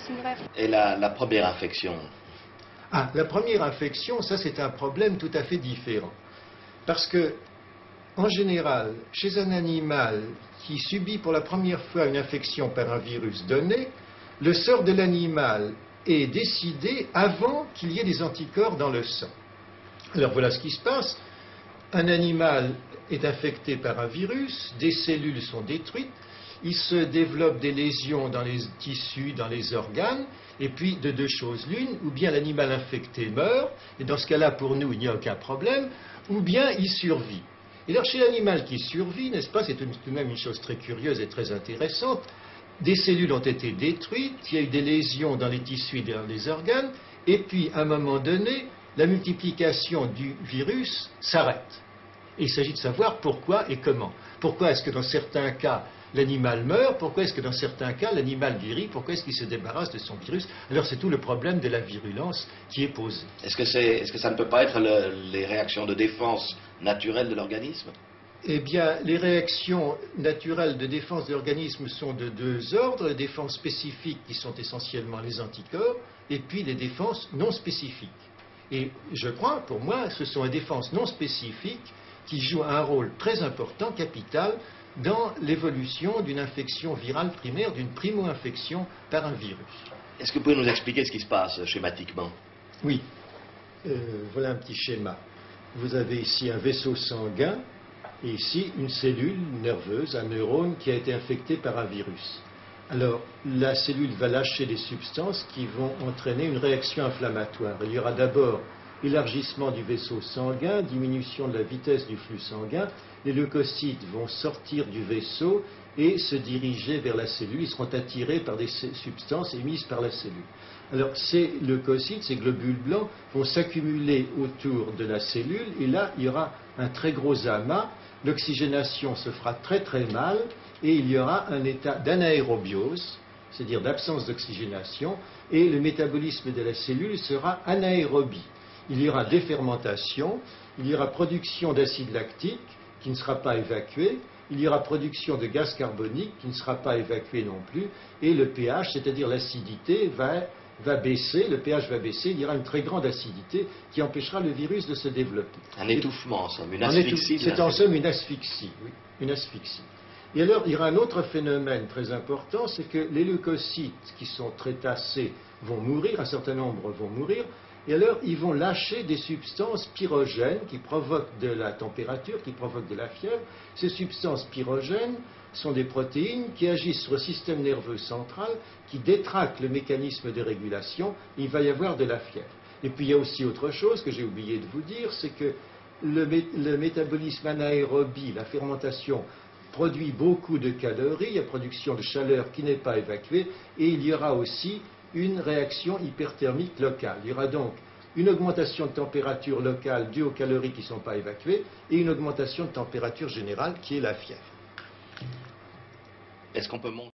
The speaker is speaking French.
signerait. Et la première infection? Ah, la première infection, ça c'est un problème tout à fait différent. Parce que, en général, chez un animal qui subit pour la première fois une infection par un virus donné, le sort de l'animal est décidé avant qu'il y ait des anticorps dans le sang. Alors voilà ce qui se passe. Un animal est infecté par un virus, des cellules sont détruites, il se développe des lésions dans les tissus, dans les organes, et puis de deux choses l'une, ou bien l'animal infecté meurt, et dans ce cas-là pour nous il n'y a aucun problème, ou bien il survit. Et alors chez l'animal qui survit, n'est-ce pas, c'est tout de même une chose très curieuse et très intéressante, des cellules ont été détruites, il y a eu des lésions dans les tissus et dans les organes, et puis à un moment donné, la multiplication du virus s'arrête. Et il s'agit de savoir pourquoi et comment. Pourquoi est-ce que dans certains cas, l'animal meurt? Pourquoi est-ce que dans certains cas, l'animal guérit? Pourquoi est-ce qu'il se débarrasse de son virus? Alors c'est tout le problème de la virulence qui est posé. Est-ce que ça ne peut pas être les réactions de défense naturelles de l'organisme? Eh bien, les réactions naturelles de défense de l'organisme sont de deux ordres, les défenses spécifiques qui sont essentiellement les anticorps, et puis les défenses non spécifiques. Et je crois, pour moi, ce sont les défenses non spécifiques qui jouent un rôle très important, capital, dans l'évolution d'une infection virale primaire, d'une primo-infection par un virus. Est-ce que vous pouvez nous expliquer ce qui se passe schématiquement? Oui. Voilà un petit schéma. Vous avez ici un vaisseau sanguin et ici une cellule nerveuse, un neurone qui a été infecté par un virus. Alors, la cellule va lâcher des substances qui vont entraîner une réaction inflammatoire. Il y aura d'abord élargissement du vaisseau sanguin, diminution de la vitesse du flux sanguin. Les leucocytes vont sortir du vaisseau et se diriger vers la cellule. Ils seront attirés par des substances émises par la cellule. Alors, ces leucocytes, ces globules blancs, vont s'accumuler autour de la cellule et là, il y aura un très gros amas. L'oxygénation se fera très très mal et il y aura un état d'anaérobiose, c'est-à-dire d'absence d'oxygénation, et le métabolisme de la cellule sera anaérobie. Il y aura défermentation, il y aura production d'acide lactique qui ne sera pas évacué, il y aura production de gaz carbonique qui ne sera pas évacué non plus, et le pH, c'est-à-dire l'acidité, va baisser, le pH va baisser, il y aura une très grande acidité qui empêchera le virus de se développer. Un étouffement, en somme, une asphyxie. C'est en somme une asphyxie, oui, une asphyxie. Et alors, il y aura un autre phénomène très important, c'est que les leucocytes qui sont très tassés vont mourir, un certain nombre vont mourir, et alors ils vont lâcher des substances pyrogènes qui provoquent de la température, qui provoquent de la fièvre. Ces substances pyrogènes sont des protéines qui agissent sur le système nerveux central, qui détraquent le mécanisme de régulation, et il va y avoir de la fièvre. Et puis il y a aussi autre chose que j'ai oublié de vous dire, c'est que le métabolisme anaérobie, la fermentation, produit beaucoup de calories, il y a production de chaleur qui n'est pas évacuée, et il y aura aussi une réaction hyperthermique locale. Il y aura donc une augmentation de température locale due aux calories qui ne sont pas évacuées, et une augmentation de température générale qui est la fièvre. Est-ce qu'on peut montrer